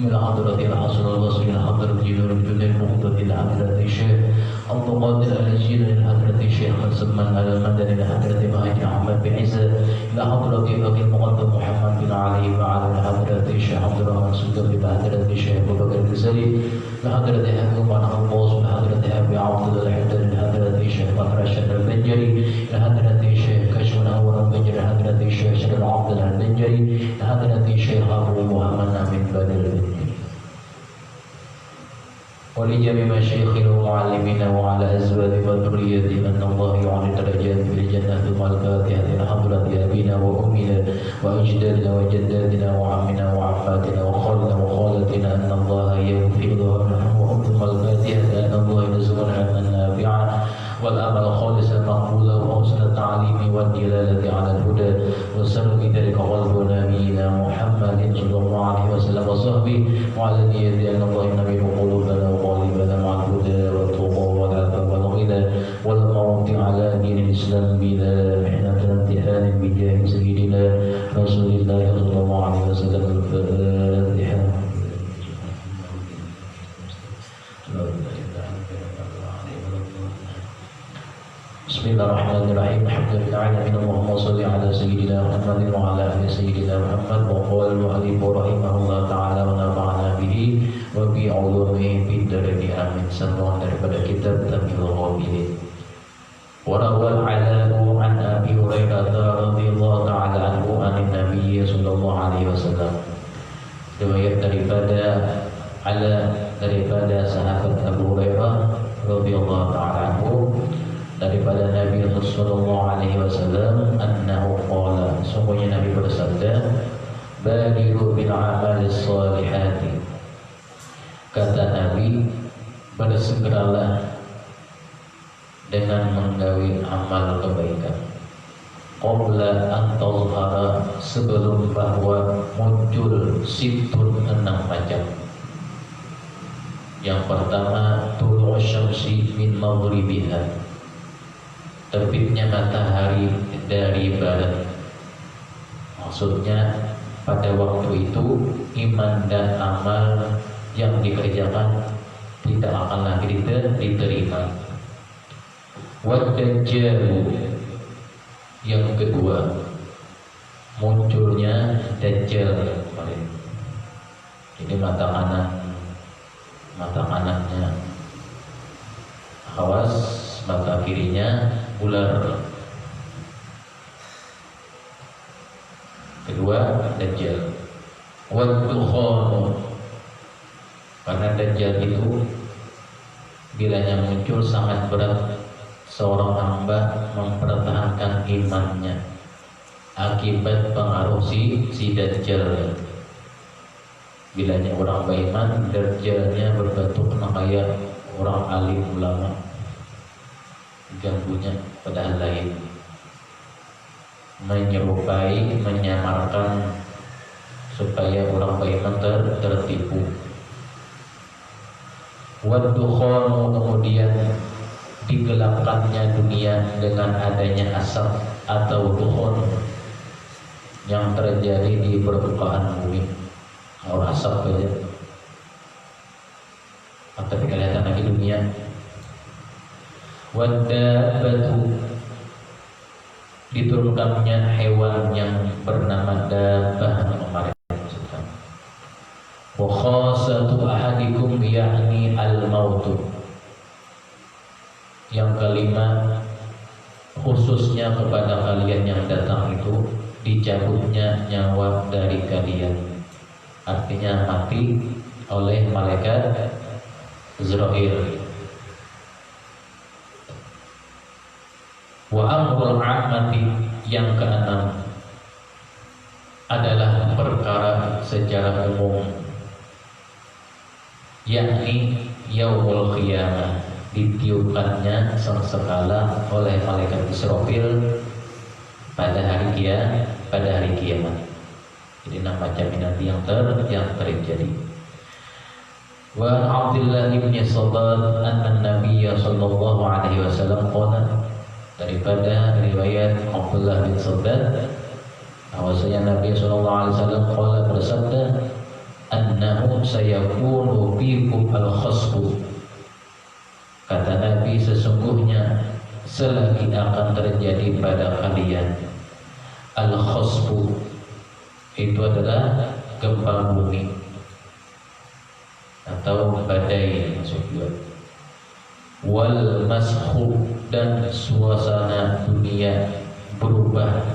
من حضرة الحسن البصري حضرة جنور الجنة المقدة لحضرة الشيخ عبد القادر الجيل لحضرة الشيخ سلمان المدني لحضرة مهدي أحمد بن عيسى لحضرة أبي المقدم محمد بن علي وعلى حضرة الشيخ عبد الرحمن سلطان لحضرة الشيخ أبو بكر الجزري لحضرة أبي عمر الغوث لحضرة أبي عبد الله الحداد لحضرة الشيخ بكر الشهر البنجري لحضرة الشيخ كشف الأنوار البنجري لحضرة الشيخ شريف عبد الله البنجري لحضرة الشيخ أبو محمد أمين بدر البنجري ولجميع مشايخنا ومعلمينا وعلى أزواجنا وذريتنا أن الله يعلي درجات في الجنة ثم الفاتحة إلى حضرة أبينا وأمنا وأجدادنا وجداتنا وعمنا وعماتنا وخالنا وخالتنا أن الله يغفر لهم ثم الفاتحة أن الله يرزقنا علما نافعا والأمل خالصا مقبولا وحسن التعليم والدلالة على الهدى وسر بذلك قلب نبينا محمد صلى الله عليه وسلم وصحبه وعلى نية أن الله ينبه قلوبنا وقالبنا مع الهدى والتقى والعفو والغنى والموت على دين الإسلام بلا محنة امتحان بجاه سيدنا رسول الله صلى الله عليه وسلم. الفاتحة. Bismillahirrahmanirrahim. Alhamdulillahirabbil alamin. Shalli ala sayyidina Muhammad wa ala ali sayyidina Muhammad wa qala al-mu'allif rahimahullah ta'ala wa nafa'ana bihi wa bi 'ulumihi fid dharain amin. Sambungan daripada kitab Tamyi'ul Ghabilin. Wa rawal 'ala'u an Abi Hurairah radhiyallahu ta'ala anhu anin Nabiy sallallahu alaihi wasallam. Riwayat daripada sahabat Abu Hurairah radhiyallahu ta'ala anhu daripada Nabi sallallahu alaihi wasallam annahu qala, sungguhnya Nabi bersabda, badiru bil amali shalihati, kata Nabi, bersegeralah dengan menggawi amal kebaikan, qabla an tazhara, sebelum bahwa muncul situn 6 macam. Yang pertama, tulu'u syamsi min maghribiha, terbitnya matahari dari barat. Maksudnya pada waktu itu iman dan amal yang dikerjakan tidak akan lagi diterima. Wad-dajjal, yang kedua munculnya dajjal. Ini mata kanannya awas, mata kirinya ular. Kedua, dajjal. Wad-dukhan, karena dajjal itu bilanya muncul sangat berat seorang hamba mempertahankan imannya akibat pengaruh si dajjal. Bilanya orang beriman, dajjalnya berbentuk kayak orang alim ulama, ganggunya pada hal lain, menyerupai, menyamarkan supaya orang beriman tertipu. Wad-dukhanu, kemudian digelapkannya dunia dengan adanya asap atau dukhon yang terjadi di permukaan bumi. Kalau asap saja, tapi kelihatan lagi dunia. Wad-dabbatu, diturunkannya hewan yang bernama dabbah kemarin. Wa khasatu ahadikum yakni al-mautu, yang kelima khususnya kepada kalian yang datang itu dicabutnya nyawa dari kalian, artinya mati oleh malaikat Azrail. Wa amrul ammati, yang keenam adalah perkara secara umum, yakni yaumul qiyamah, ditiupkannya sangsekala oleh malaikat Israfil pada hari kiamat. Jadi 6 macam nanti yang terjadi. Wa Abdullah bin Sabbah anna Nabiy sallallahu alaihi wasallam qala, daripada riwayat Abdullah bin Sabbah bahwasanya Nabi sallallahu alaihi wasallam qala, bersabda, annahu sayakunu fikum al-khasbu. Kata Nabi, sesungguhnya selagi akan terjadi pada kalian al-khasbu, itu adalah gempa bumi atau badai maksudnya, wal mashu, dan suasana dunia berubah,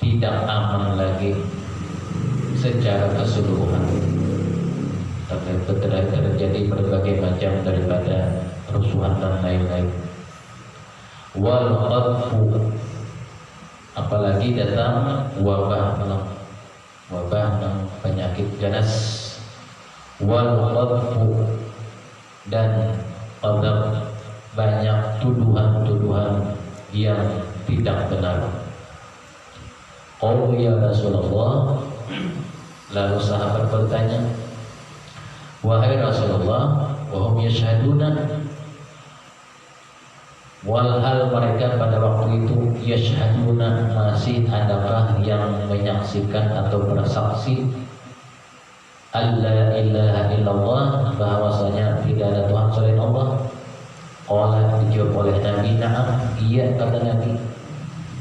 tidak aman lagi secara keseluruhan. Terjadi berbagai macam daripada kerusuhan dan lain-lain. Wal qadfu, apalagi datang wabah dan penyakit ganas. Wal qadfu, dan qadab, banyak tuduhan-tuduhan yang tidak benar. Qalu ya Rasulullah, lalu sahabat bertanya, wahai Rasulullah, wahum yashhaduna, walhal mereka pada waktu itu yashhaduna, masih adakah yang menyaksikan atau bersaksi alla ilaha illallah, bahwasanya tidak ada Tuhan selain Allah. Qala, dijawab oleh Nabi, na'am, iya, kata Nabi.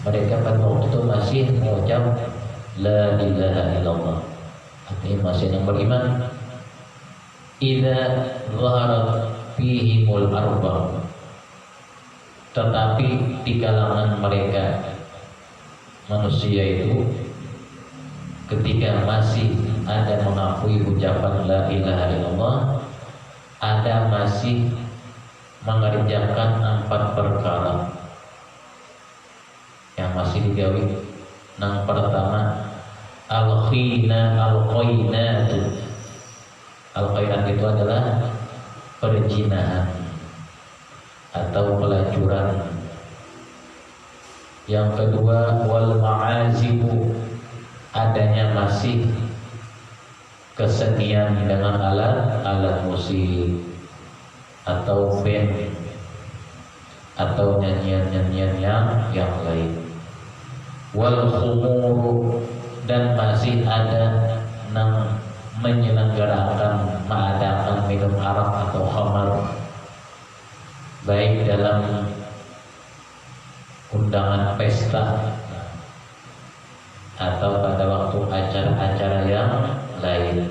Mereka pada waktu itu masih mengucap la ilaha illallah, artinya masih yang beriman. Idza zaharat fihimul arba, tetapi di kalangan mereka manusia itu, ketika masih ada mengakui ucapan la ilaha illallah, ada masih mengerjakan 4 perkara yang masih digawi. Yang pertama, al-qainatu. Al-qainat itu adalah perzinahan atau pelacuran. Yang kedua, wal ma'azibu, adanya masih kesenian dengan alat musik atau band atau nyanyian-nyanyian yang lain. Wal khumuru, dan masih ada mengadakan minum arak atau khamar, baik dalam undangan pesta atau pada waktu acara-acara yang lain.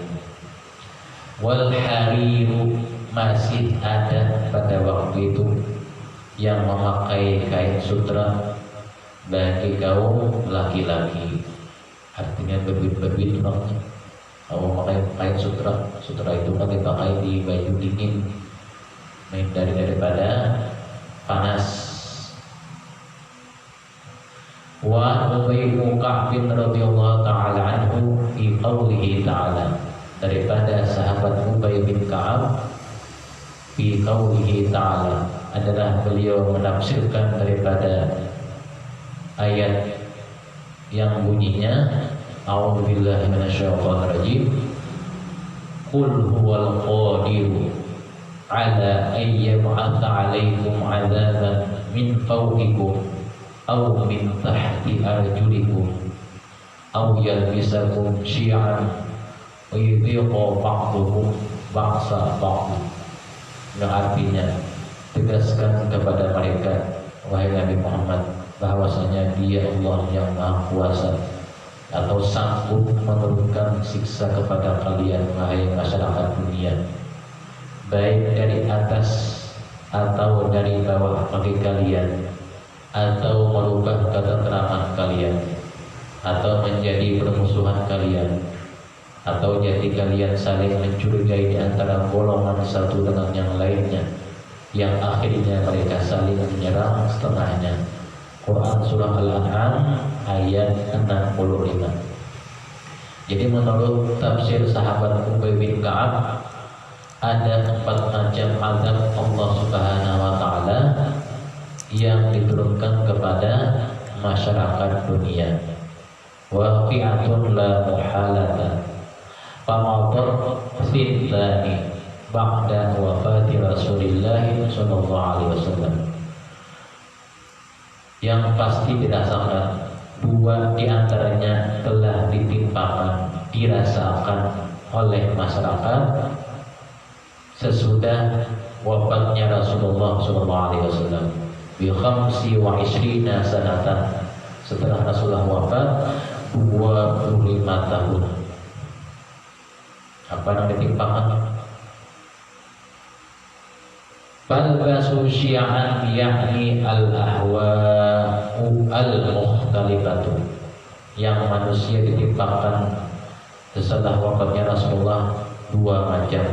Wal hariru, masih ada pada waktu itu yang memakai kain sutra bagi kaum laki-laki, artinya berbit orangnya. Kalau memakai kain sutra itu kan dipakai di baju dingin, daripada panas. Wa Ubay bin Ka'b radhiyallahu ta'ala anhu fi qawlihi ta'ala, daripada sahabat Ubay bin Ka'ab fi qawlihi ta'ala, adalah beliau menafsirkan daripada ayat yang bunyinya a'udzubillahi minasyaitonir rajim, qul huwal qadiru ala an yab'atsa 'alaikum 'adzaban min fawqikum aw min tahti arjulikum aw yalbisakum syi'an wa yudhiqa ba'dukum ba'sa ba'd. Yang artinya, tegaskan kepada mereka, wahai Nabi Muhammad, bahwasanya Dia Allah yang Maha Kuasa, atau sanggup menurunkan siksa kepada kalian, wahai masyarakat dunia, baik dari atas atau dari bawah kaki kalian, atau merubah ketentraman kalian, atau menjadi permusuhan kalian, atau jadi kalian saling mencurigai di antara golongan satu dengan yang lainnya, yang akhirnya mereka saling menyerang setengahnya. Quran surah Al-An'am ayat 65. Jadi menurut tafsir sahabat Ubay bin Ka'ab, ada 4 macam azab Allah Subhanahu wa ta'ala yang diturunkan kepada masyarakat dunia. Waqi'atun la muhalata famadar fitani ba'da wafati Rasulullah sallallahu alaihi wasallam. Yang pasti dirasakan, 2 diantaranya telah ditimpakan, dirasakan oleh masyarakat sesudah wafatnya Rasulullah SAW bi 25 sanatan, setelah Rasulullah wafat 25 tahun. Apa yang ditimpangan? Balbasu syi'an yakni al-ahwa'u al-mukhtalifatu, yang manusia ditimpakan setelah wafatnya Rasulullah dua macam.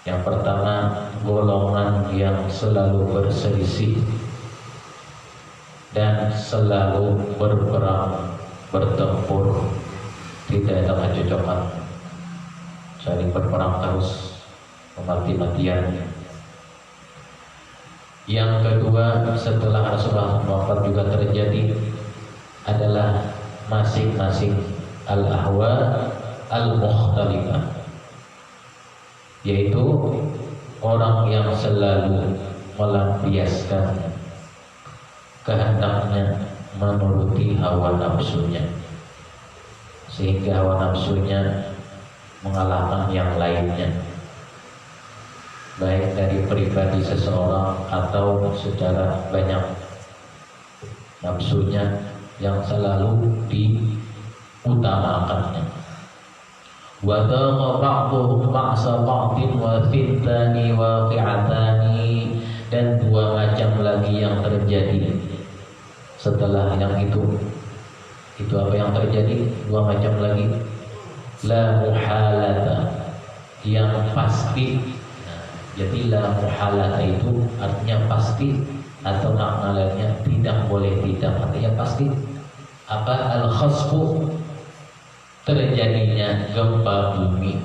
Yang pertama, golongan yang selalu berselisih dan selalu berperang, bertempur, tidak ada kecocokan, saling berperang terus, mati-matian. Yang kedua, setelah Rasulullah wafat juga terjadi adalah masing-masing al-ahwa al-mukhtalifah, yaitu orang yang selalu melampiaskan kehendaknya menuruti hawa nafsunya, sehingga hawa nafsunya mengalahkan yang lainnya, baik dari pribadi seseorang atau secara banyak. Nafsunya yang selalu diutamakannya. Wa daqa ba'duhum ba'sa ba'din wa fitani waqi'atani, dan dua macam lagi yang terjadi setelah yang itu apa yang terjadi? Dua macam lagi. La muhalata, yang pasti. Jadi la muhalata itu artinya pasti, atau makna lainnya tidak boleh tidak, artinya pasti. Apa? Al-khasfu, terjadinya gempa bumi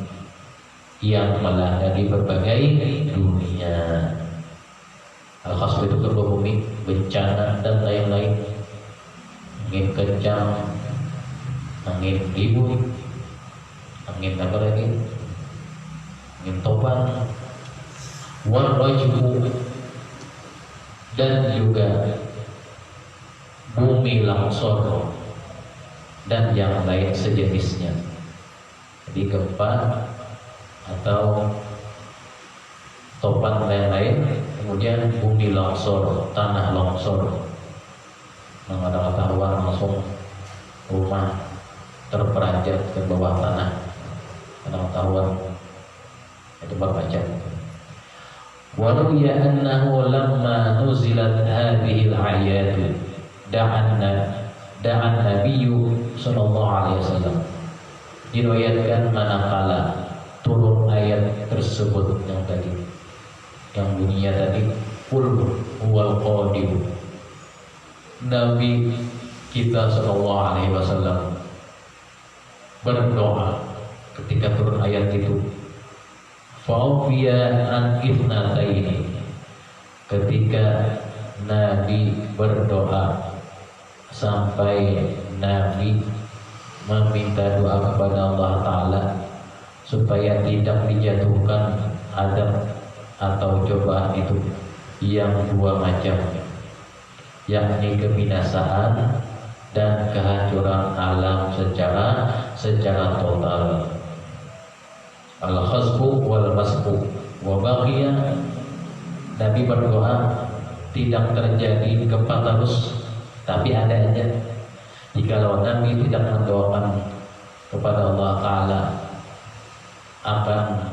yang melanda di berbagai dunia. Al-khasfu itu gempa bumi, bencana dan lain-lain. Angin kencang, angin ribut, angin apa lagi? Angin topan, warajmu, dan juga bumi longsor dan yang lain sejenisnya. Jadi gempa atau topan lain-lain, kemudian bumi longsor, tanah longsor, mengatakan langsung rumah terperanjat ke bawah tanah, pengetahuan itu bermacam. Walau ya annahu lamma nuzilat hadhihi al-ayat da'an Nabiyyu sallallahu alaihi wasallam, diriwayatkan manakala turun ayat tersebut yang tadi, yang bunyinya tadi qul huwal qadir, Nabi kita sallallahu alaihi wasallam berdoa ketika turun ayat itu. Fa'ufiya an ifnataini, ketika Nabi berdoa sampai Nabi meminta doa kepada Allah Ta'ala supaya tidak dijatuhkan adab atau cobaan itu yang dua macam, yakni kebinasaan dan kehancuran alam secara total. Al-khasfu wal masfu wa baqiya, Nabi berdoa tidak terjadi gempa terus, tapi ada aja. Jikalau Nabi tidak mendoakan kepada Allah Ta'ala akan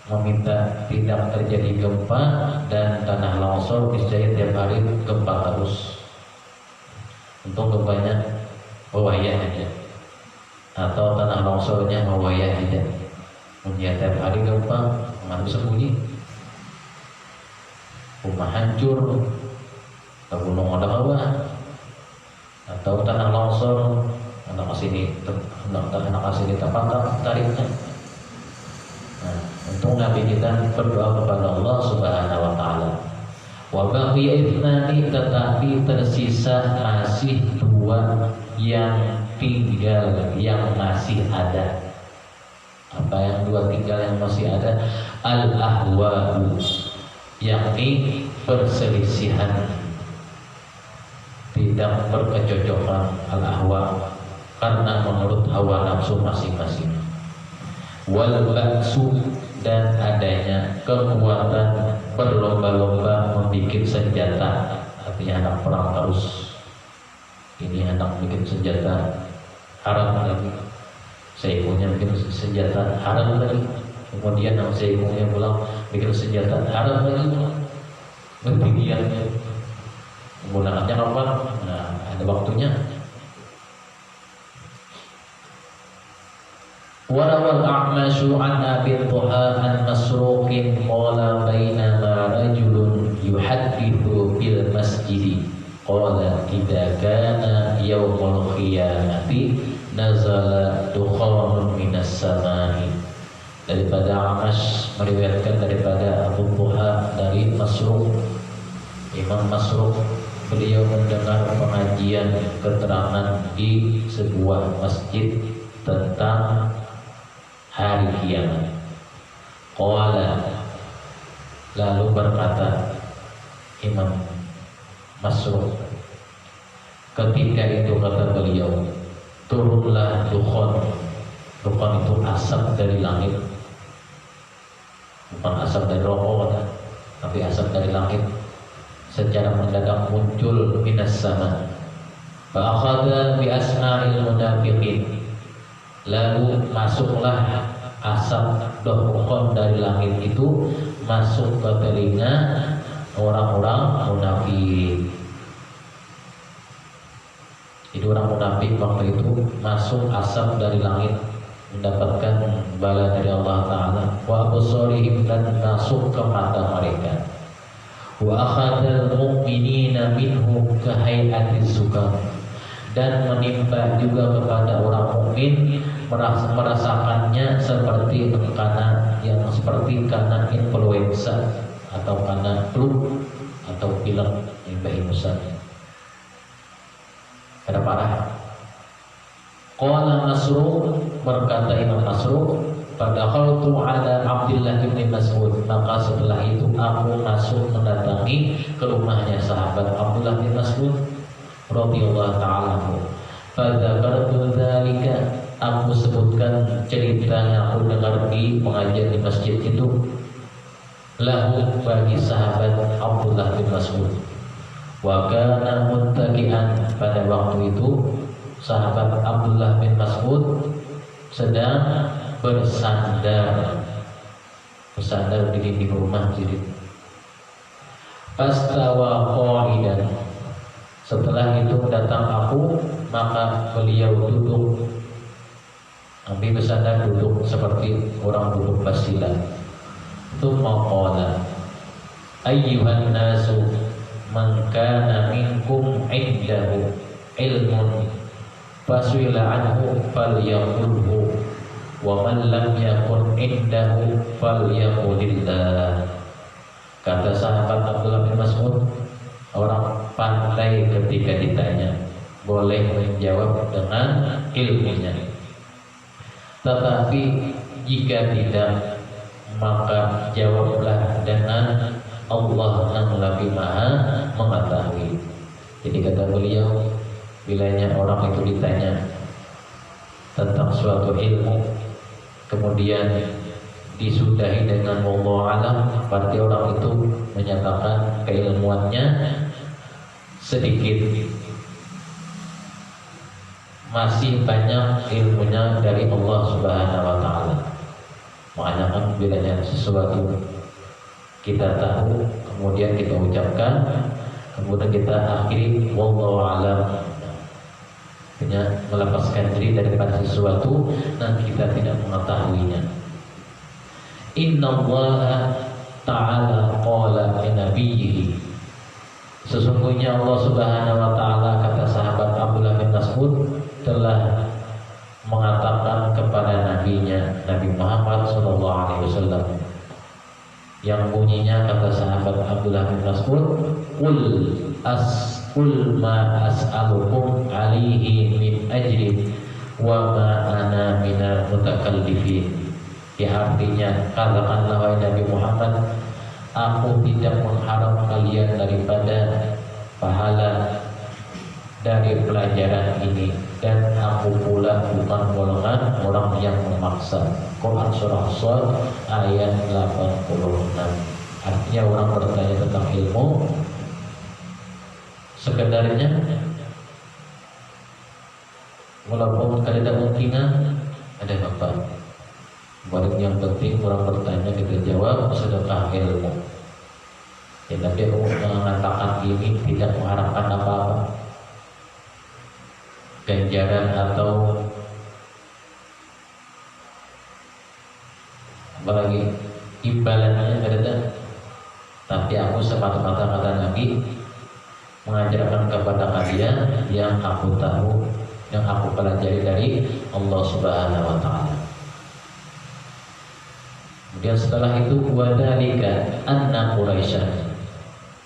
meminta tidak terjadi gempa dan tanah longsor, niscaya tiap hari gempa terus. Untuk gempanya mewayah aja, atau tanah longsornya mewayah aja. Kemudian tiap hari gempa, mana bisa bunyi, rumah hancur, atau gunung ada bawah, atau tanah longsor, anak kesini terpantau tariknya. Nah, untung Nabi kita berdoa kepada Allah Subhanahu wa Ta'ala. Wa baqiya ithnani, tetapi tersisa masih dua yang tinggal, yang masih ada. Apa yang dua tinggal yang masih ada? Al-ahwa'u, yakni perselisihan, tidak berkecocokan. Al-ahwa, karena menurut hawa nafsu masing-masing. wal ba'su, dan adanya kekuatan berlomba-lomba membuat senjata. Artinya anak perang harus ini anak bikin senjata haram lagi, seibunya bikin senjata haram lagi, kemudian seibunya pulang bikin senjata haram lagi, berpikirnya menggunakannya kapan? Nah, ada waktunya. Warawal A'masyu an Abi Dhuha an Masruqin qala bainama rajulun yuhaddithu bil masjidi qala idza kana yaumul qiyamati nazala dukhanun minas samai. Daripada A'mash meriwayatkan daripada Abu Dhuha dari Masruq, Imam Masruq, beliau mendengar pengajian keterangan di sebuah masjid tentang hari kiamat. Qala, lalu berkata Imam Masruq, ketika itu kata beliau, turunlah dukhan. Dukhan itu asap dari langit, bukan asap dari rokok, tapi asap dari langit. Secara mendadak muncul minas sama. Fa akhadha bi asma'il munafiqin, lalu masuklah asap dukhan dari langit itu masuk ke telinga orang-orang munafik. Jadi orang munafik waktu itu masuk asap dari langit mendapatkan bala dari Allah Ta'ala. Wa absarihim, dan masuk ke mata mereka. Wa akhadal mu'minina minhum kahayatiz sukam, dan menimpa juga kepada orang mukmin merasakannya seperti karena yang seperti karena influenza atau karena flu atau pilek influenza. Karena parah. Qala Masruq, berkata Imam Masruq, padakhaltu ala Abdullah bin Mas'ud, maka setelah itu aku masuk mendatangi ke rumahnya sahabat Abdullah bin Mas'ud radhiyallahu ta'ala anhu. Fadzakartu dzalika, aku sebutkan cerita yang aku dengar di pengajian di masjid itu, lahu, bagi sahabat Abdullah bin Mas'ud. Wa kana muttaqian, pada waktu itu sahabat Abdullah bin Mas'ud sedang bersandar di dinding rumah. Jadi pastawa qa'idan, setelah itu datang aku, maka beliau duduk. Nabi bersandar duduk seperti orang duduk basilan. Tsumma qala, ayyuhan nasu, man kana minkum indahu ilmun fasuila anhu falyaqulhu, wa man lam yakun indahu falyaqulillah. Kata sahabat Abdullah bin Mas'ud, orang pandai ketika ditanya boleh menjawab dengan ilmunya, tetapi jika tidak maka jawablah dengan Allah yang lebih maha mengetahui. Jadi kata beliau, bilanya orang itu ditanya tentang suatu ilmu kemudian disudahi dengan wallahu alam, berarti orang itu menyatakan keilmuannya sedikit, masih banyak ilmunya dari Allah Subhanahu wa ta'ala. Makanya kan bilanya sesuatu kita tahu kemudian kita ucapkan, kemudian kita akhiri wallahu alam, punya melepaskan diri daripada sesuatu dan kita tidak mengetahuinya. Inna Allah Ta'ala qala li nabiyyihi, sesungguhnya Allah Subhanahu wa ta'ala, kata sahabat Abdullah bin Mas'ud, telah mengatakan kepada nabinya Nabi Muhammad sallallahu alaihi wasallam, yang bunyinya, kata sahabat Abdullah bin Mas'ud, qul ma as'alukum alaihi min ajrin wa ma ana minal mutakallifin. Ya, artinya, katakanlah wahai Nabi Muhammad, aku tidak mengharap kalian daripada pahala dari pelajaran ini, dan aku pula bukan golongan orang yang memaksa. Quran surah Shad ayat 86. Artinya orang bertanya tentang ilmu sekedarnya, walaupun tidak mungkinan ada bapak. Baru yang penting orang bertanya kita jawab sedekah ilmu. Ya, tapi aku mengatakan ini tidak mengharapkan apa-apa, ganjaran atau apalagi imbalannya ada. Tapi aku semata-mata kata Nabi mengajarkan kepada kalian yang aku tahu, yang aku pelajari dari Allah Subhanahu wa taala. Kemudian setelah itu wadalika anna Quraisyan,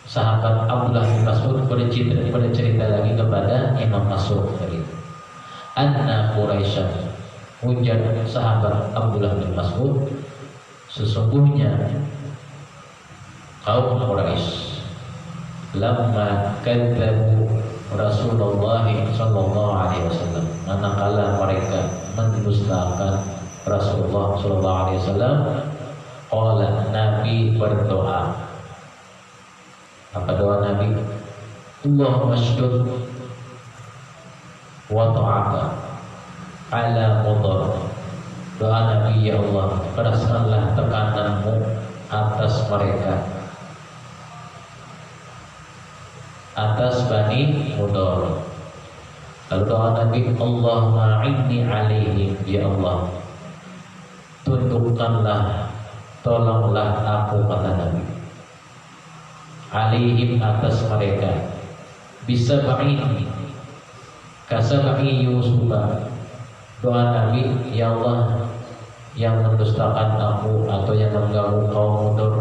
sahabat Abdullah bin Mas'ud bercerita lagi kepada Imam Mas'ud tadi. Anna Quraisyan, ujar sahabat Abdullah bin Mas'ud, sesungguhnya kaum Quraisy lamma kadzabu Rasulullah sallallahu alaihi wasallam, manakala mereka mendustakan Rasulullah sallallahu alaihi wasallam, qala Nabi berdoa. Apa doa Nabi? Allahumma shdud wa ta'aka ala mudar. Doa Nabi, ya Allah, keraskanlah tekananmu atas mereka, atas Bani Mudar. Lalu doa Nabi, Allahumma inni alaihim, ya Allah, tundukkanlah, tolonglah aku, kata Nabi, alaihim, atas mereka, bisa ba'in kasaba'i Yusuf. Doa Nabi, ya Allah, yang mendustakan aku atau yang mengganggu kaum Mudar,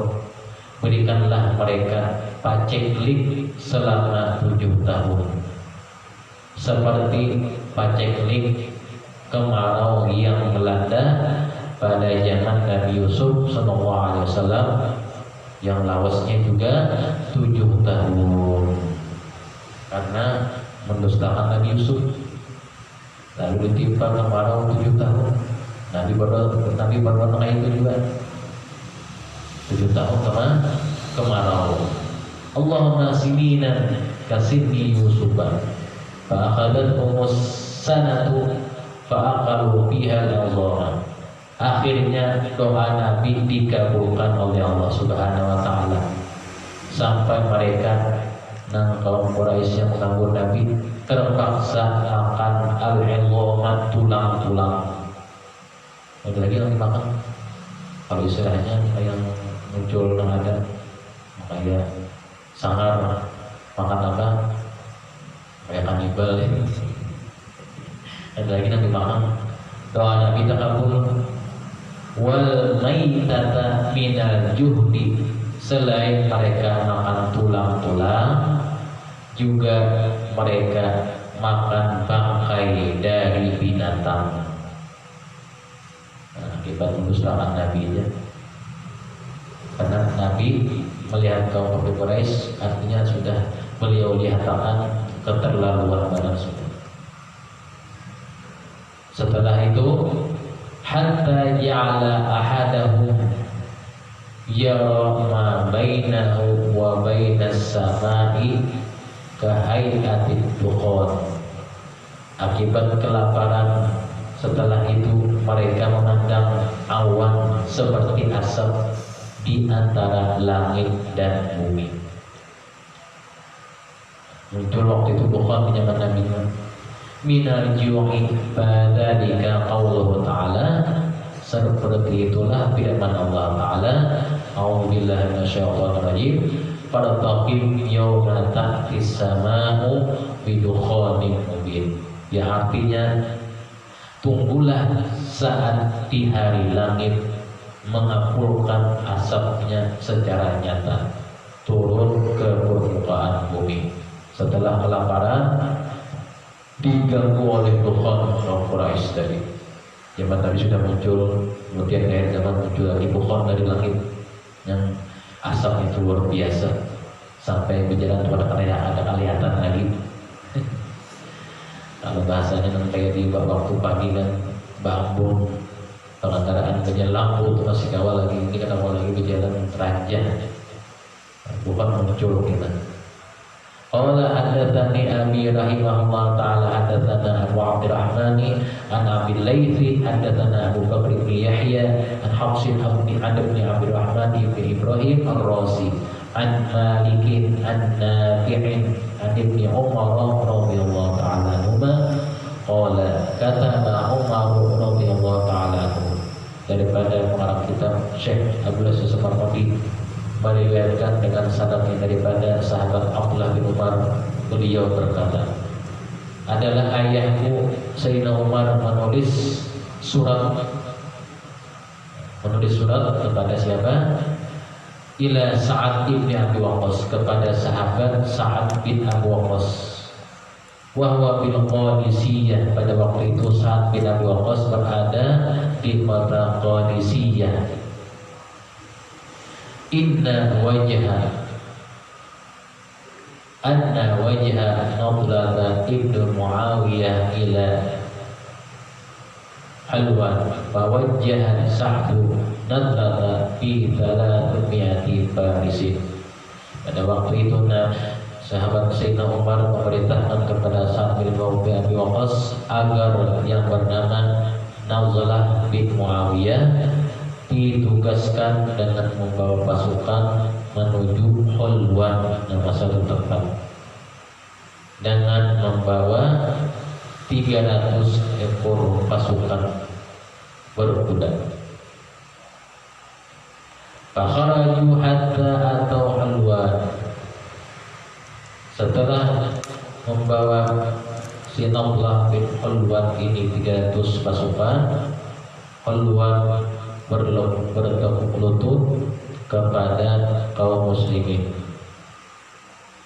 berikanlah mereka paceklik selama 7 tahun, seperti paceklik kemarau yang melanda pada zaman Nabi Yusuf sallallahu alaihi wasallam, yang lawasnya juga 7 tahun karena mendustakan Nabi Yusuf. Lalu ditimpa kemarau 7 tahun. Nabi berdoa itu juga 7 tahun kemarau. Allahumma sinina kasini Yusufa fa'akhadathumus sanatu fa'aqalu fiha al-azama. Akhirnya doa Nabi dikabulkan oleh Allah Subhanahu wa taala, sampai mereka kaum Quraisy yang mengganggu Nabi terpaksa akan al-azama, tulang-tulang. Ada lagi yang dimakan. Kalau istilahnya yang muncul yang ada kayak sangar, makan apa? Kayak kanibal ya. Ada lagi yang dimakan. Doa Nabi takabul. Wal maitata minal juhdi, selain mereka makan tulang-tulang, juga mereka makan bangkai dari binatang. Akibat mendustakan Nabi-nya. Karena Nabi melihat kaum Quraisy, artinya sudah beliau lihatkan keterlaluan barang sudah. Setelah itu, hatta ja'ala ahadahum yara ma bainahu wa bainas samai kahai'atid dukhan. Akibat kelaparan, setelah itu mereka memandang awan seperti asap di antara langit dan bumi. Muncul waktu itu dukhan di zaman Nabi minal ju'i, fadzalika qauluhu ta'ala, seperti itulah firman Allah Ta'ala, a'udzubillahi minasyaitonir rajim, fartaqib yawma ta'tis sama'u bidukhanin mubin. Ya, artinya tunggulah saat di hari langit mengapulkan asapnya secara nyata turun ke permukaan bumi. Setelah kelaparan diganggu oleh dukhan kaum Quraisy tadi. Zaman Nabi sudah muncul, kemudian akhir zaman muncul lagi dukhan dari langit yang asap itu luar biasa, sampai berjalan kepada ada kelihatan lagi. Kalau bahasanya kayak di waktu pagi kan bangun pengantaraan lampu itu masih kawal lagi, ini kan awal lagi berjalan ranjang, bukan muncul kita. Qala haddatsani Abi rahimahullah taala haddatsana Abu Abdurrahman an Abi Laitsi haddatsana Abu Bakr bin Yahya an Hafs bin Abdurrahman bin Ibrahim Ar-Razi an Malik an Nafi' an Ibnu Umar radhiyallahu taala anhuma qala kataba Umar radhiyallahu taala anhu. Daripada pengarang kitab Syekh Abdullah Susamarqadi meriwayatkan dengan sanadnya daripada sahabat Abdullah bin Umar, beliau berkata, adalah ayahku Sayyidina Umar menulis surat kepada siapa? Ila Sa'ad bin Abi Waqqas, kepada sahabat Sa'ad bin Abi Waqqas. Wa huwa bil Qadisiyah, pada waktu itu Sa'ad bin Abi Waqqas berada di kota Qadisiyah. Anna wajha Nadlata ibnu Muawiyah ila Halwan fawajjaha Sa'du Nadlata fi 300 farisin. Pada waktu itu sahabat Sayyidina Umar memerintahkan kepada Sa'ad bin Abi Waqqas agar yang bernama Nadlah bin Muawiyah ditugaskan dengan membawa pasukan menuju Hulwan, nama satu tempat, dengan membawa 300 ekor pasukan berkuda. Fakharaju hatta atau Hulwan. Setelah membawa Sinablah bin Hulwan ini 300 pasukan, Hulwan bertekuk lutut kepada kaum muslimin.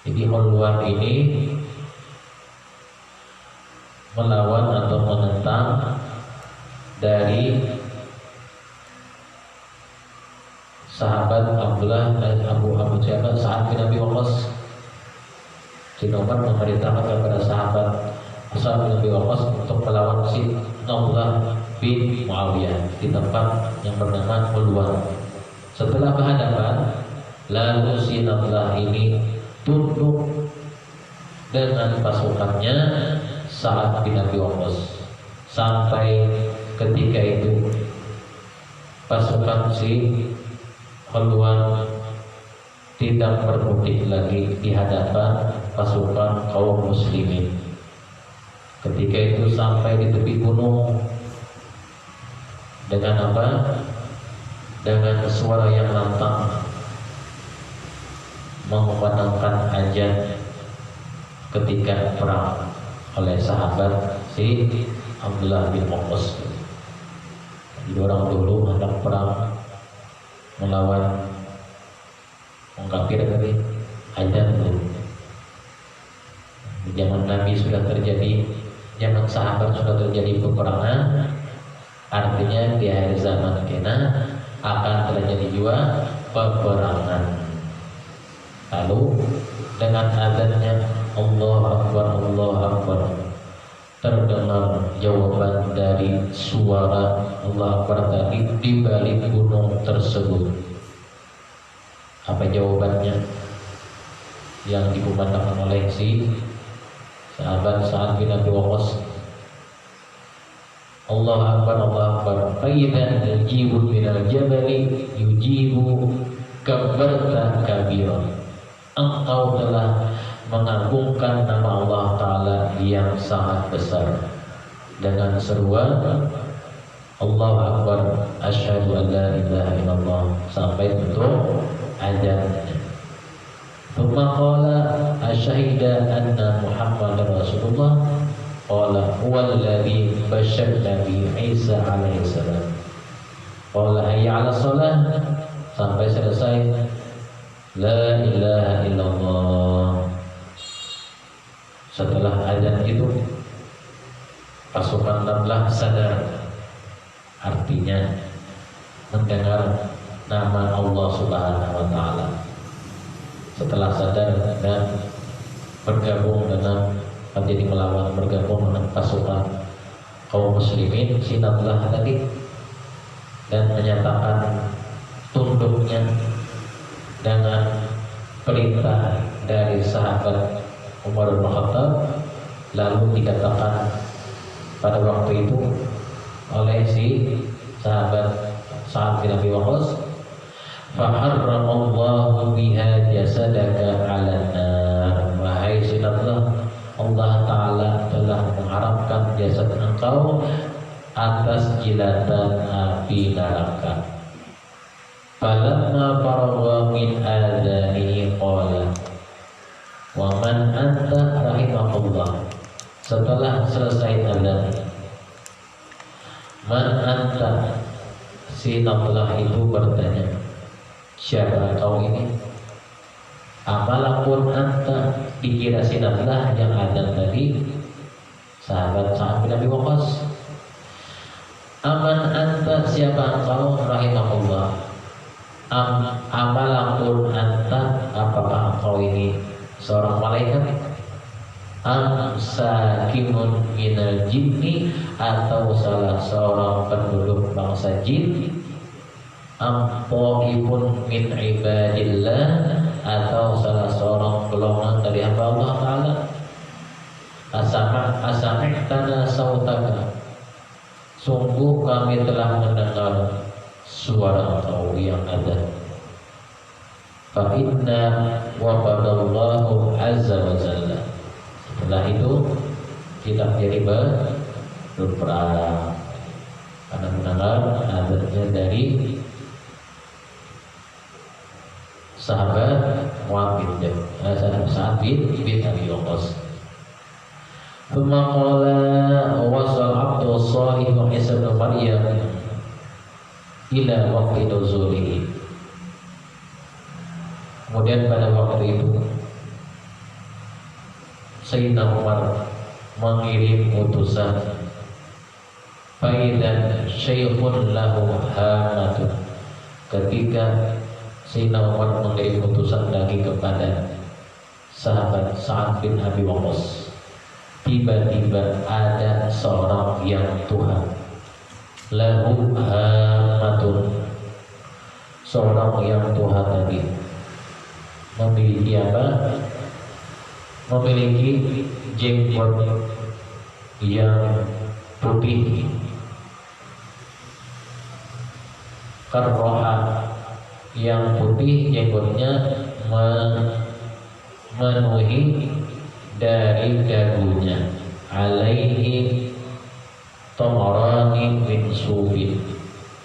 Jadi Hulwan ini melawan atau menentang dari sahabat Abdullah dan Abu Sa'ad bin Abi Waqqas. Sayyidina Umar memerintahkan kepada sahabat Sa'ad bin Abi Waqqas untuk melawan si Nadlah bin Muawiyah di tempat yang bernama Hulwan. Setelah berhadapan, lalu si Nadlah ini tunduk dengan pasukannya Sa'ad bin Abi Waqqas, sampai ketika itu pasukan si Hulwan tidak berkutik lagi di hadapan pasukan kaum muslimin. Ketika itu sampai di tepi gunung. Dengan apa? Dengan suara yang lantang mengumandangkan azan ketika perang oleh sahabat si Abdullah bin Waqqas. Jadi orang dulu hendak perang melawan orang kafir tadi, azan dulu. Di zaman Nabi sudah terjadi, zaman sahabat sudah terjadi peperangan. Artinya di akhir zaman kena akan terjadi juga peperangan. Lalu dengan azannya Allah Akbar terdengar jawaban dari suara Allah Akbar tadi di balik gunung tersebut. Apa jawabannya? Yang dikumandangkan oleh si sahabat Sa'ad bin Abi Waqqas, Allah Akbar, faidan yujibu minal jabali yujibu kabarta kabira. Engkau telah mengagungkan nama Allah Ta'ala yang sangat besar dengan seruan Allah Akbar, asyhadu an la ilaha illallah, sampai tutup azan. Thumma qala asyhadu anna Muhammadar Rasulullah. Qala huwallazi basyarna bi Isa alaihi salam. Qala hayya 'ala shalah, sampai selesai la ilaha illallah. Setelah azan itu pasukan Nadlah sadar, artinya mendengar nama Allah Subhanahu wa taala. Setelah sadar dan bergabung dengan jadi melawan bergabung dengan pasukan kaum muslimin si Nadlah tadi dan menyatakan tunduknya dengan perintah dari sahabat Umar bin Khattab. Lalu dikatakan pada waktu itu oleh si sahabat Sa'ad bin Abi Waqqas, "Faharramallahu biha jasadaka 'alan nar." Wahai si Nadlah, Allah Ta'ala telah mengharamkan jasad engkau atas jilatan api neraka. Falamma faragha min adanihi qala wa man anta rahimahullah. Setelah selesai azan, man anta, si Nadlah itu bertanya, siapa kau ini? Amalakun anta, dikira si Nadlah yang azan tadi sahabat Sa'ad bin Abi Waqqas. Aman anta, siapa engkau? Rahimahullah. Amalakun anta, apakah engkau ini seorang malaikat? Sakimun minal jinni, atau salah seorang penduduk bangsa jin? Taifun min ibadillah, atau salah seorang golongan dari hamba Allah Ta'ala? Asami'tana sautaka, sungguh kami telah mendengar suara engkau yang ada. Fa inna wafadallahu azza wa jalla. Setelah itu kita jadi berperang karena mendengar azannya dari sahabat Sa'ad bin Abi Waqqas. Thumma qala wasal abdu shalih wa Isa bin Maryam ila waqti nuzulihi. Kemudian pada waktu itu Sayyidina Umar mengirim utusan, faidan syaikhun lahu hamatun. Ketika Sayyidina Umar mengirim utusan lagi kepada sahabat Sa'ad bin Abi Waqqas, tiba-tiba ada seorang yang Tuhan, lahu hamatun, seorang yang Tuhan tadi memiliki apa? Memiliki jenggot yang putih, karroha, yang putih jenggotnya memenuhi dari dagunya, alaihi tamarani min subin,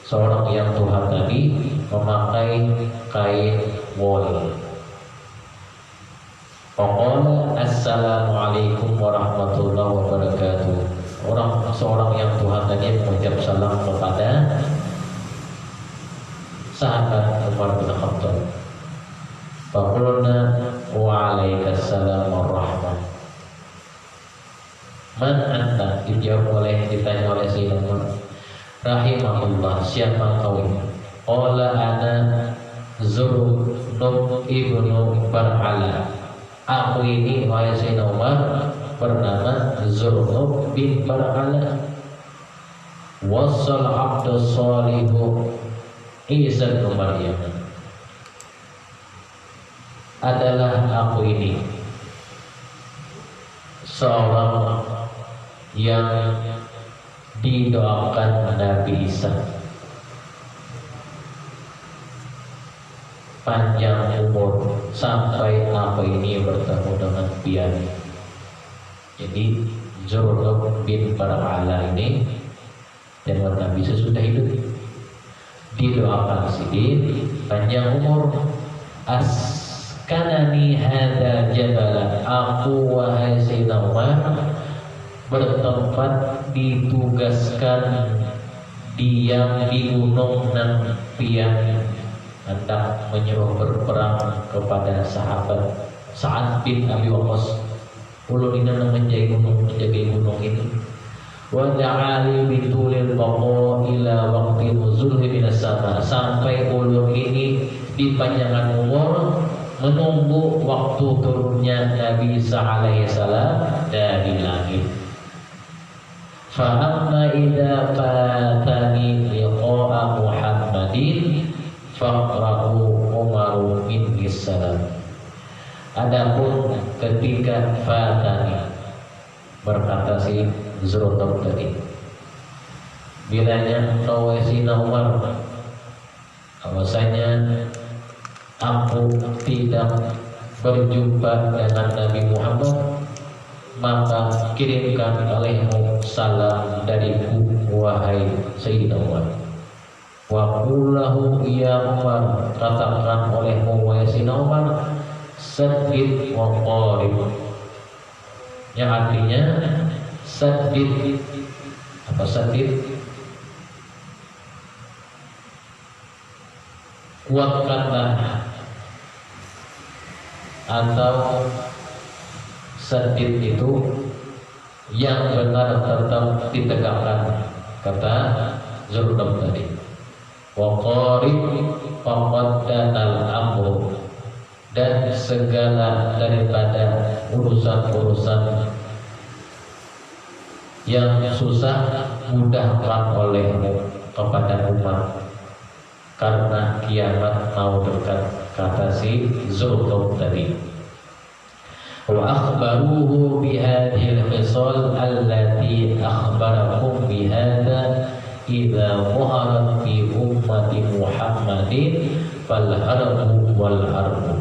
seorang yang Tuhan tadi memakai kain wol. Pokoknya assalamualaikum warahmatullahi wabarakatuh. Seorang yang Tuhan tadi mengucap salam kepada sahabat Umar bin Khattab. Faqulna wa alaikassalam warahmah. Man anta, ditanya oleh Sayyidina Umar, rahimahullah, siapa kau ini? Qala ana Zurnub ibnu Bar'ala. Aku ini, wahai Sayyidina Umar, bernama Zurnub bin Bar'ala. Wasal abdu salihu Isa bin Maryam. Adalah aku ini seorang yang didoakan Nabi Isa, panjang umur sampai aku ini bertemu dengan pian. Jadi Zurnub bin Bar'ala ini dengan Nabi Isa sudah hidup, didoakan sidin panjang umur. Askanani hadza jabalan, aku wahai Sayyidina Umar bertempat ditugaskan diam di gunung nan pian, hendak menyuruh berperang kepada sahabat Sa'ad bin Abi Waqqas. Ulun ini menjaga gunung ini. Wa ja'ali bitulil baqa ila waqti nuzulhi minas sama, sampai ulun ini di panjangan umur menunggu waktu turunnya Nabi Isa alaihissalam dari langit. Fa amma idza fatani liqa'a Muhammadin faqra'u Umaru minni salam. Adapun ketika fatani, berkata si Zurqab tadi, bilanya engkau Sina Umar, bahwasanya aku tidak berjumpa dengan Nabi Muhammad, maka kirimkan olehmu salam dariku, wahai Sayyidina Umar. Wa qul lahu ya Umar, katakan olehmu wahai Sayyidina Umar, saddid wa qarib, yang artinya saddid. Apa saddid? Kuatkanlah, atau saddid itu yang benar tetap ditegakkan, kata Zurqab tadi. Wa qarib faqaddanal amru, dan segala daripada urusan-urusan yang susah mudahkan olehmu kepada umat, karena kiamat mau dekat, kata si Zurqab tadi. Wa akhbaruhu bihadhil khisal allati akhbarakum bihadha idza muharat fi ummati Muhammadin fal harbu wal harbu.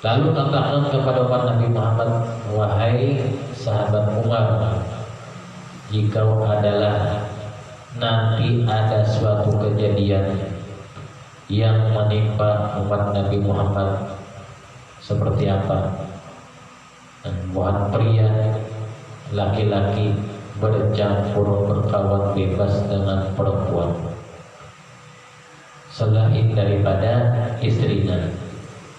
Lalu katakan kepada umat Nabi Muhammad, wahai sahabat Umar, jika adalah nanti ada suatu kejadian yang menimpa umat Nabi Muhammad seperti apa, bukan pria laki-laki bercampur berkawan bebas dengan perempuan selain daripada istrinya,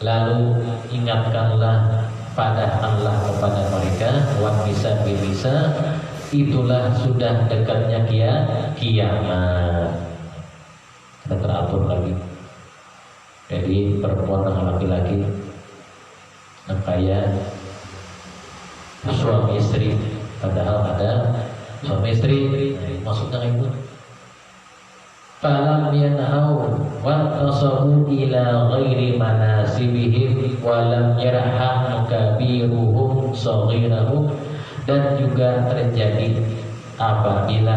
lalu ingatkanlah, padahkanlah kepada mereka, wan bisa bisa, itulah sudah dekatnya kiamat. Kita teratur lagi. Jadi perempuan dengan laki-laki, kaya suami istri, padahal ada suami istri, maksudnya itu. Falam yanhau wa tasabu ila ghairi manasibihim wa lam yarham kabiruhum saghirahum, dan juga terjadi apabila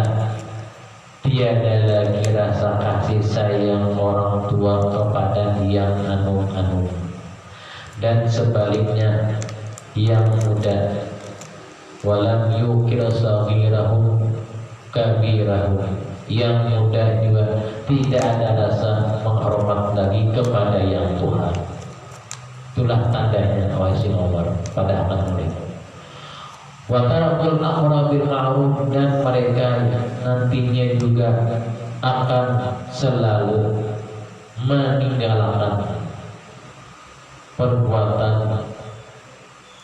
tiada lagi rasa kasih sayang orang tua kepada yang anu-anu, dan sebaliknya yang muda, walam yukir saghirahum kabirahum, yang muda juga tidak ada rasa menghormat lagi kepada yang tua. Itulah tandanya Wahai Umar pada akan mereka. Wa tarakul amra bil ma'ruf, dan mereka nantinya juga akan selalu meninggalkan perbuatan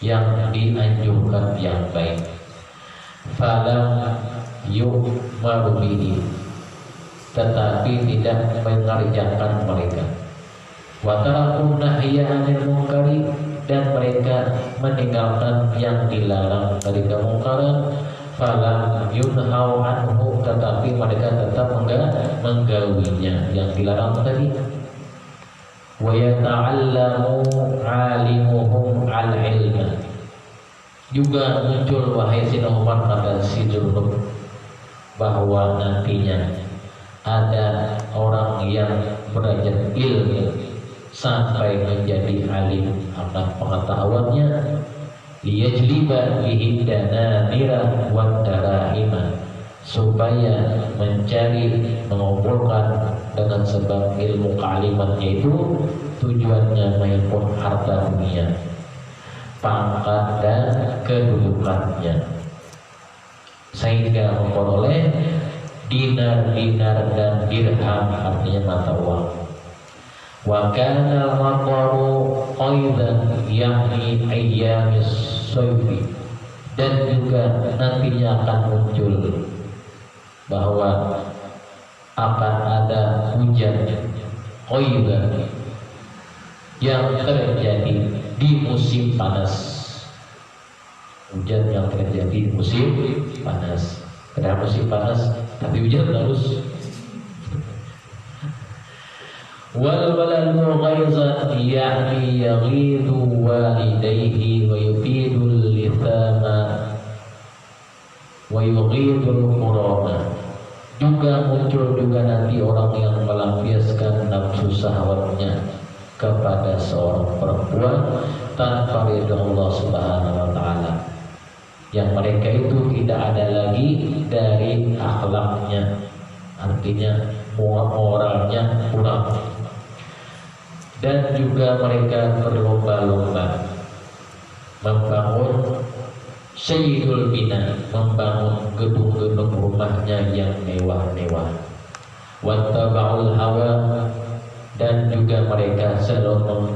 yang dianjurkan yang baik. Falam yu'maru bihi, tetapi tidak mengerjakan mereka. Wa tarakun nahya 'anil munkari, dan mereka meninggalkan yang dilarang dari kemungkaran. Falam yunhau anhu, tetapi mereka tetap menggauinya yang dilarang tadi. Wa yata'allamu 'alimuhum al-ilma, juga muncul wahai Sayyidina Umar, kata si Zurqab, bahwa nantinya ada orang yang belajar ilmu sampai menjadi alim akan pengetahuannya, liyajliba bihi dananira wa darahima, supaya mencari mengumpulkan dengan sebab ilmu kealimannya itu tujuannya mengumpul harta dunia, pangkat dan kedudukannya, sehingga memperoleh dinar-dinar dan dirham, artinya mata uang. Wa kana al-maqaru aidan yahni ayyamis sayfi, dan juga nantinya akan muncul bahwa akan ada hujan aidan, yang terjadi di musim panas. Hujan yang terjadi di musim panas. Kenapa musim panas tapi hujan terus? Wal baladu ghaizan ya'ni yaghidu walidayhi wa yufidul lithama wa yughidul murama. Juga muncul juga nanti orang yang melampiaskan nafsu syahwatnya kepada seorang perempuan tanpa ridha Allah Subhanahu wa taala. Yang mereka itu tidak ada lagi dari akhlaknya, artinya moralnya kurang. Dan juga mereka berlomba-lomba membangun sayyidul bina, membangun gedung-gedung rumahnya yang mewah-mewah. Wattaba'ul hawa, dan juga mereka selalu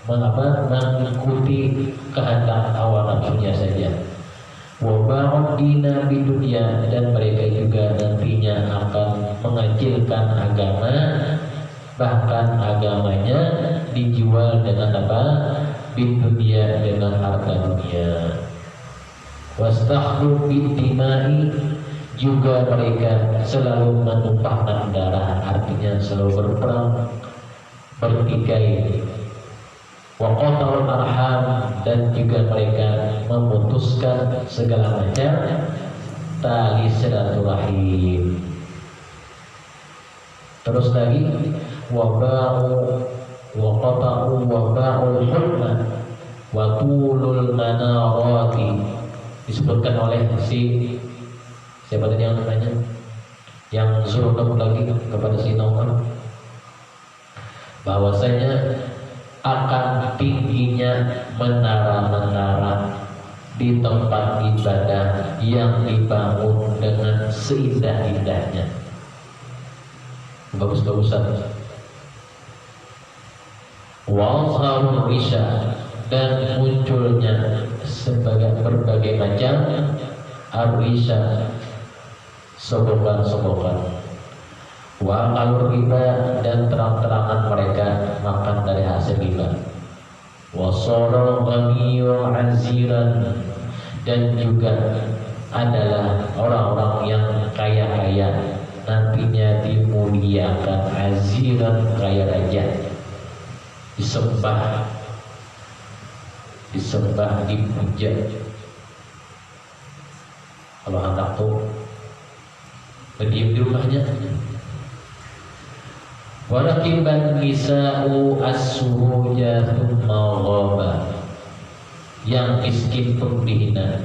mengikuti kehendak hawa nafsunya saja. Waba'ud dina bidunya, dan mereka juga nantinya akan mengecilkan agama, bahkan agamanya dijual dengan apa? Bidunya, dengan harta dunia. Wastakhlu bidimai, juga mereka selalu menumpahkan darah, artinya selalu berperang, bertikai. Wa qatal arham, dan juga mereka memutuskan segala macam tali silaturahim. Terus lagi wa qata'u wa ba'ul hurma wa tulul manarati, disebutkan oleh siapa tadi yang namanya, yang zulm lagi kepada si Umar, bahwasanya akan tingginya menara-menara di tempat ibadah yang dibangun dengan seindah-indahnya, bagus-bagusan. Wazharul risha, dan munculnya sebagai berbagai macam ar-risha, sogokan-sogokan. Wa alur riba, dan terang-terangan mereka makan dari hasil riba. Wa saral ghaniyyu aziran, dan juga adalah orang-orang yang kaya-kaya nantinya dimuliakan, aziran, kaya raja, disembah, dipuja. Kalau anak tuh berdiam di rumahnya. Walakiban nisa'u as-suruja thumma ghaba, yang miskin pun dihina.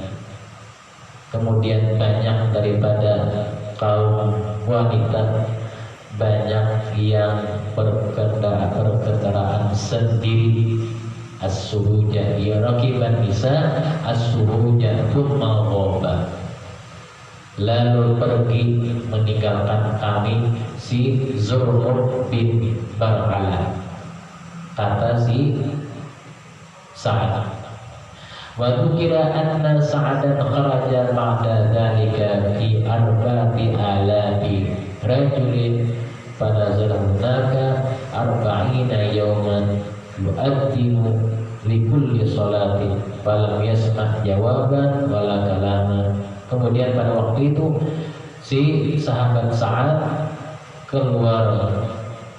Kemudian banyak daripada kaum wanita, banyak yang berkendaraan sendiri. As-suruja, ya rakiban nisa as-suruja thumma ghaba, lalu pergi meninggalkan kami si Zur'ub bin Bar'ala, kata si Sa'ad. Wa dzukira anna Sa'adan kharaja ba'da dzalika fi arba'ati alafi rajulin fanazala hunaka arba'ina yawman yu'addinu likulli salatin falam yasma' jawaban wala kalaman. Kemudian pada waktu itu si sahabat Sa'ad keluar,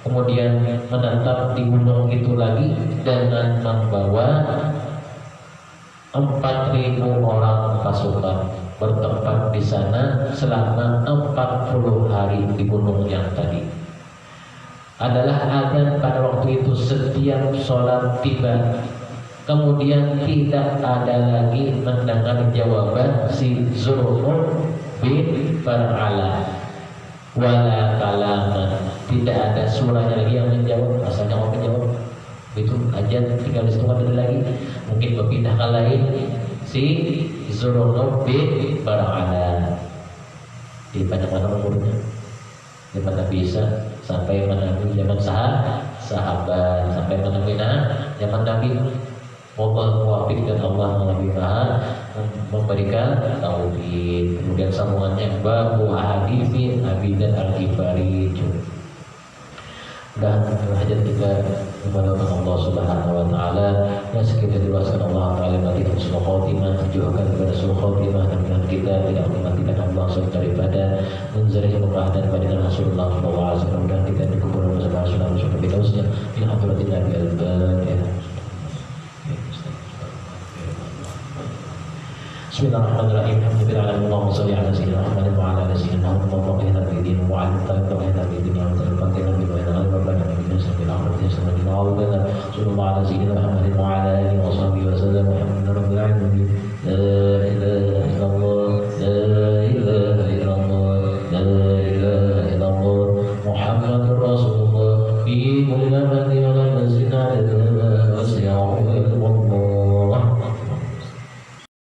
kemudian menetap di gunung itu lagi dengan membawa 4.000 orang pasukan, bertempat di sana selama 40 hari di gunung yang tadi. Adalah azan pada waktu itu setiap sholat tiba. Kemudian tidak ada lagi mendengar jawaban si Zur'ub bin Bar'ala, wala kalaman, tidak ada suaranya lagi yang menjawab. Asalnya mau menjawab itu ajan, tinggal di situ ada lagi, mungkin berpindah ke lain. Si Zur'ub bin Bar'ala di mana-mana umurnya, di mana bisa sampai menabi zaman sahabat, sampai menabi zaman Nabi. Allah muwafiq dan Allah lebih maha memberikan taufik. Kemudian sambungannya babu hadisin Abi Dzar Al-Ghifari. dan hajat kita kepada Allah Subhanahu wa taala yang sekitar diluaskan Allah taala mati husnul khotimah, tujuhkan kepada husnul khotimah dan kita tidak mematikan Allah daripada menjadi kemurahan dan kepada Rasulullah sallallahu alaihi wasallam dan kita dikubur bersama Rasulullah sallallahu alaihi wasallam ila hadratin Nabi al-Fatihah. Bismillahirrahmanirrahim. Alhamdulillahirabbil sholli ala sayyidina Muhammad wa ala ali sayyidina Muhammad wa qina bi din wa ala tawfiqina bi din wa tawfiqina bi din wa rabbana bi sayyidina Muhammad sallallahu alaihi wasallam sallallahu ala sayyidina Muhammad wa ala alihi wa sahbihi wa sallam alhamdulillahi rabbil alamin. La ilaha illallah, la ilaha illallah, la ilaha illallah, Muhammadur Rasulullah fi kulli